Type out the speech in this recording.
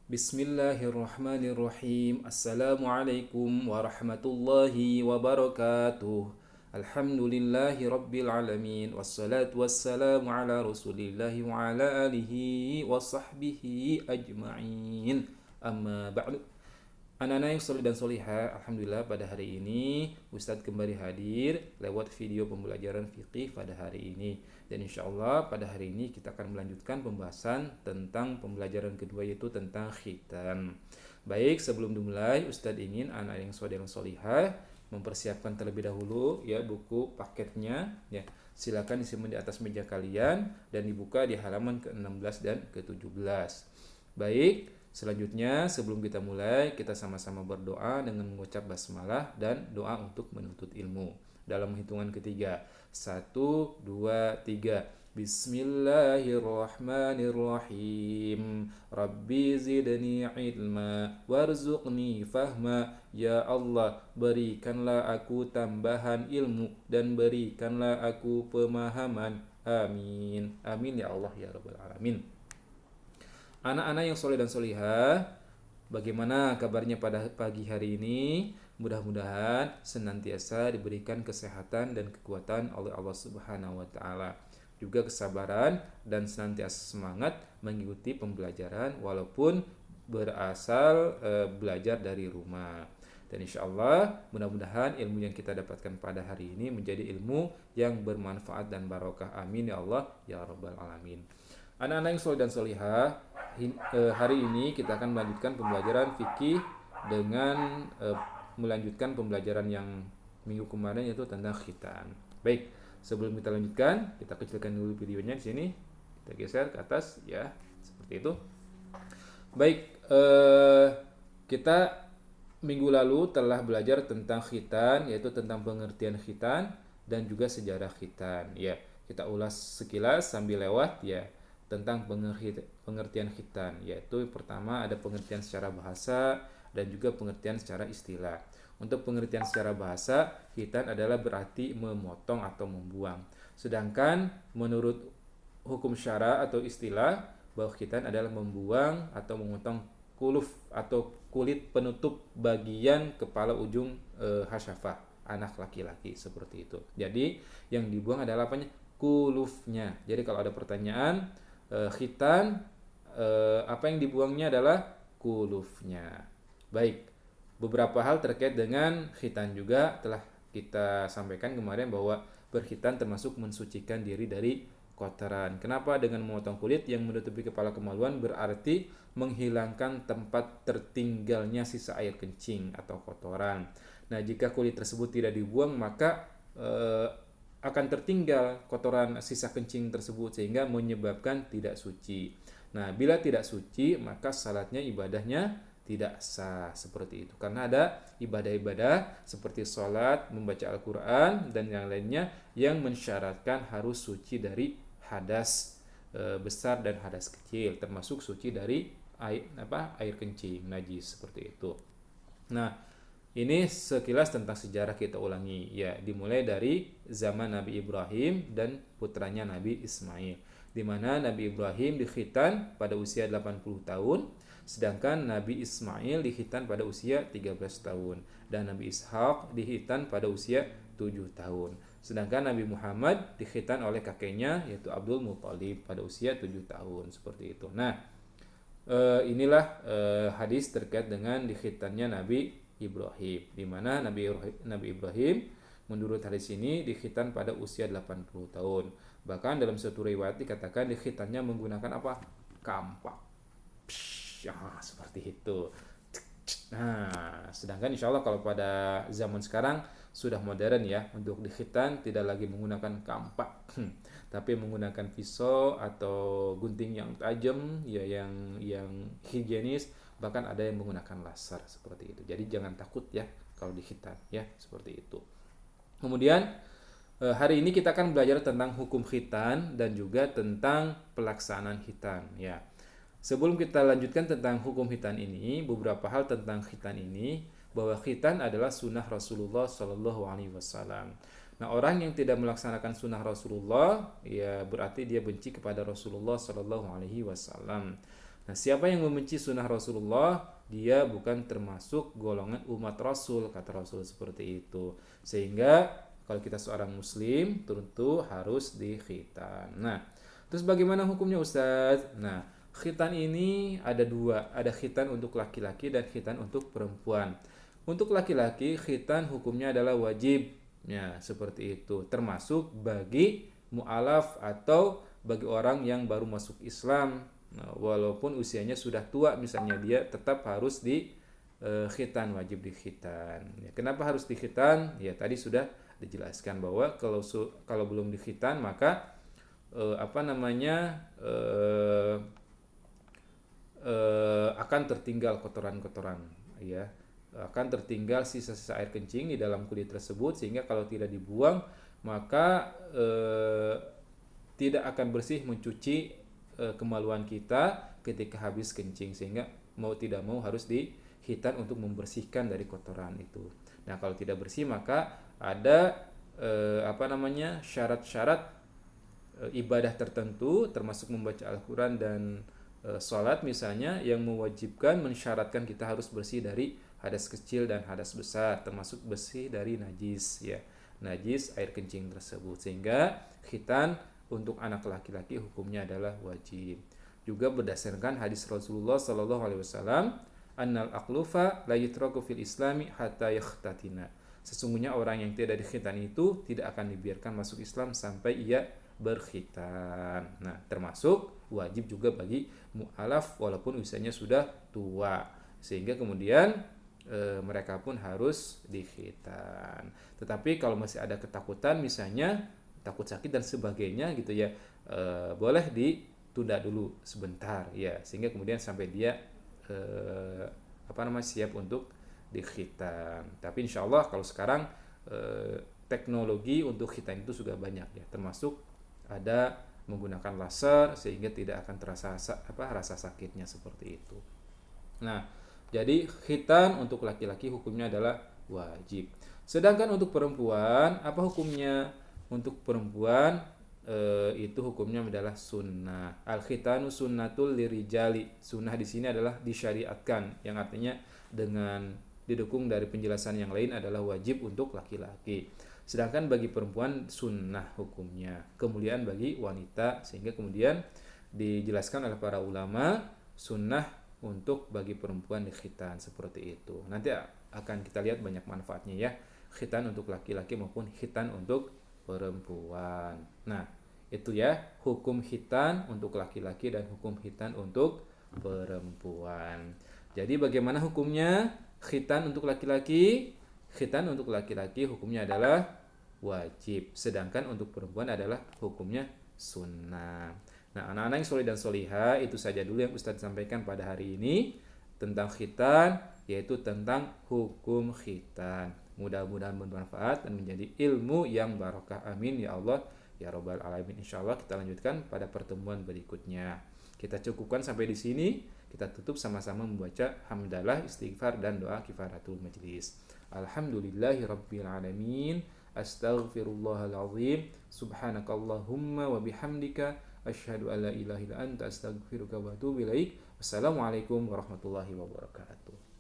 Bismillahirrahmanirrahim. Assalamualaikum warahmatullahi wabarakatuh. Alhamdulillahi rabbil alamin. Wassalatu wassalamu ala rasulillahi wa ala alihi wa sahbihi ajma'in. Amma ba'du. Anak-anak yang soleh dan soleha, alhamdulillah pada hari ini Ustadz kembali hadir lewat video pembelajaran fikih pada hari ini. Dan insya Allah pada hari ini kita akan melanjutkan pembahasan tentang pembelajaran kedua, yaitu tentang khitan. Baik, sebelum dimulai Ustadz ingin anak yang soleh dan soleha mempersiapkan terlebih dahulu ya buku paketnya ya. Silakan disimpan di atas meja kalian dan dibuka di halaman ke-16 dan ke-17. Baik, selanjutnya sebelum kita mulai, kita sama-sama berdoa dengan mengucap basmalah dan doa untuk menuntut ilmu. Dalam hitungan ketiga, 1, 2, 3. Bismillahirrahmanirrahim. Rabbi zidni ilma warzuqni fahma. Ya Allah, berikanlah aku tambahan ilmu dan berikanlah aku pemahaman. Amin. Amin ya Allah ya Rabbal Alamin. Anak-anak yang soleh dan solihah, bagaimana kabarnya pada pagi hari ini? Mudah-mudahan senantiasa diberikan kesehatan dan kekuatan oleh Allah Subhanahu wa taala. Juga kesabaran dan senantiasa semangat mengikuti pembelajaran walaupun berasal belajar dari rumah. Dan insya Allah mudah-mudahan ilmu yang kita dapatkan pada hari ini menjadi ilmu yang bermanfaat dan barokah. Amin ya Allah ya Rabbal Alamin. Anak-anak yang soleh dan solihah, hari ini kita akan melanjutkan pembelajaran fikih dengan melanjutkan pembelajaran yang minggu kemarin, yaitu tentang khitan. Baik, sebelum kita lanjutkan, kita kecilkan dulu videonya di sini. Kita geser ke atas ya, seperti itu. Baik, kita minggu lalu telah belajar tentang khitan, yaitu tentang pengertian khitan dan juga sejarah khitan. Ya, kita ulas sekilas sambil lewat ya tentang pengertian khitan, yaitu pertama ada pengertian secara bahasa dan juga pengertian secara istilah. Untuk pengertian secara bahasa, khitan adalah berarti memotong atau membuang. Sedangkan menurut hukum syara atau istilah, bahwa khitan adalah membuang atau memotong kuluf atau kulit penutup bagian kepala ujung hasyafah anak laki-laki, seperti itu. Jadi yang dibuang adalah apanya? Kulufnya. Jadi kalau ada pertanyaan khitan, apa yang dibuangnya adalah kulufnya. Baik, beberapa hal terkait dengan khitan juga telah kita sampaikan kemarin, bahwa berkhitan termasuk mensucikan diri dari kotoran. Kenapa? Dengan memotong kulit yang menutupi kepala kemaluan berarti menghilangkan tempat tertinggalnya sisa air kencing atau kotoran. Nah, jika kulit tersebut tidak dibuang, maka akan tertinggal kotoran sisa kencing tersebut sehingga menyebabkan tidak suci. Nah, bila tidak suci, maka salatnya, ibadahnya tidak sah, seperti itu. Karena ada ibadah-ibadah seperti sholat, membaca Al-Quran, dan yang lainnya yang mensyaratkan harus suci dari hadas besar dan hadas kecil, termasuk suci dari air kencing, najis, seperti itu. Nah, ini sekilas tentang sejarah kita ulangi ya, dimulai dari zaman Nabi Ibrahim dan putranya Nabi Ismail, di mana Nabi Ibrahim dikhitan pada usia 80 tahun, sedangkan Nabi Ismail dikhitan pada usia 13 tahun, dan Nabi Ishak dikhitan pada usia 7 tahun. Sedangkan Nabi Muhammad dikhitan oleh kakeknya, yaitu Abdul Muthalib, pada usia 7 tahun, seperti itu. Nah, inilah hadis terkait dengan dikhitannya Nabi Ibrahim, di mana Nabi Ibrahim menurut hadis ini dikhitan pada usia 80 tahun. Bahkan dalam suatu riwayat dikatakan dikhitannya menggunakan apa? Kampak. Ya, seperti itu. Nah, sedangkan insya Allah kalau pada zaman sekarang sudah modern ya, untuk dikhitan tidak lagi menggunakan kampak, tapi menggunakan pisau atau gunting yang tajam ya, yang higienis. Bahkan ada yang menggunakan laser, seperti itu. Jadi jangan takut ya kalau dikhitan ya, seperti itu. Kemudian hari ini kita akan belajar tentang hukum khitan dan juga tentang pelaksanaan khitan ya. Sebelum kita lanjutkan tentang hukum khitan ini, beberapa hal tentang khitan ini, bahwa khitan adalah sunnah Rasulullah Shallallahu Alaihi Wasallam. Nah, orang yang tidak melaksanakan sunnah Rasulullah, ya berarti dia benci kepada Rasulullah Shallallahu Alaihi Wasallam. Nah, siapa yang membenci sunnah Rasulullah, dia bukan termasuk golongan umat Rasul, kata Rasul seperti itu. Sehingga kalau kita seorang muslim tentu harus dikhitan. Nah, terus bagaimana hukumnya Ustadz? Nah, khitan ini ada dua, ada khitan untuk laki-laki dan khitan untuk perempuan. Untuk laki-laki khitan hukumnya adalah wajib, ya seperti itu. Termasuk bagi mu'alaf atau bagi orang yang baru masuk Islam. Nah, walaupun usianya sudah tua, misalnya dia tetap harus di khitan, wajib di khitan. Ya, kenapa harus di khitan? Ya tadi sudah dijelaskan bahwa kalau belum di khitan maka akan tertinggal kotoran-kotoran, ya akan tertinggal sisa-sisa air kencing di dalam kulit tersebut, sehingga kalau tidak dibuang maka tidak akan bersih mencuci kemaluan kita ketika habis kencing, sehingga mau tidak mau harus dihitan untuk membersihkan dari kotoran itu. Nah, kalau tidak bersih maka ada syarat-syarat ibadah tertentu, termasuk membaca Al-Quran dan sholat misalnya, yang mewajibkan, mensyaratkan kita harus bersih dari hadas kecil dan hadas besar, termasuk bersih dari najis, ya najis air kencing tersebut. Sehingga khitan untuk anak laki-laki hukumnya adalah wajib. Juga berdasarkan hadis Rasulullah Sallallahu Alaihi Wasallam, annal aklufa la yutraku fil islami hatta yakhtatina. Sesungguhnya orang yang tidak dikhitan itu tidak akan dibiarkan masuk Islam sampai ia berkhitan. Nah, termasuk wajib juga bagi mu'alaf walaupun usianya sudah tua, sehingga kemudian mereka pun harus dikhitan. Tetapi kalau masih ada ketakutan, misalnya takut sakit dan sebagainya gitu ya, boleh ditunda dulu sebentar ya, sehingga kemudian sampai dia siap untuk dikhitan. Tapi insya Allah kalau sekarang teknologi untuk khitan itu sudah banyak ya, termasuk ada menggunakan laser sehingga tidak akan terasa rasa sakitnya seperti itu. Nah, jadi khitan untuk laki-laki hukumnya adalah wajib. Sedangkan untuk perempuan, apa hukumnya? Untuk perempuan itu hukumnya adalah sunnah. Al-khitanu sunnatul lirijali. Sunnah di sini adalah disyariatkan, yang artinya dengan didukung dari penjelasan yang lain adalah wajib untuk laki-laki. Sedangkan bagi perempuan sunnah hukumnya, kemuliaan bagi wanita, sehingga kemudian dijelaskan oleh para ulama sunnah untuk bagi perempuan di khitan seperti itu. Nanti akan kita lihat banyak manfaatnya ya, khitan untuk laki-laki maupun khitan untuk perempuan. Nah, itu ya hukum khitan untuk laki-laki dan hukum khitan untuk perempuan. Jadi bagaimana hukumnya khitan untuk laki-laki? Khitan untuk laki-laki hukumnya adalah wajib, sedangkan untuk perempuan adalah hukumnya sunnah. Nah, anak-anak yang soleh dan solihah, itu saja dulu yang Ustadz sampaikan pada hari ini tentang khitan, yaitu tentang hukum khitan. Mudah-mudahan bermanfaat dan menjadi ilmu yang barokah. Amin ya Allah ya Rabbal Alamin. Insyaallah kita lanjutkan pada pertemuan berikutnya. Kita cukupkan sampai di sini. Kita tutup sama-sama membaca hamdalah, istighfar, dan doa kifaratul majlis. Alhamdulillahirabbil alamin. Astaghfirullahalazim. Subhanakallahumma wa bihamdika asyhadu an la ilaha illa anta astaghfiruka wa atubu ilaik. Wassalamualaikum warahmatullahi wabarakatuh.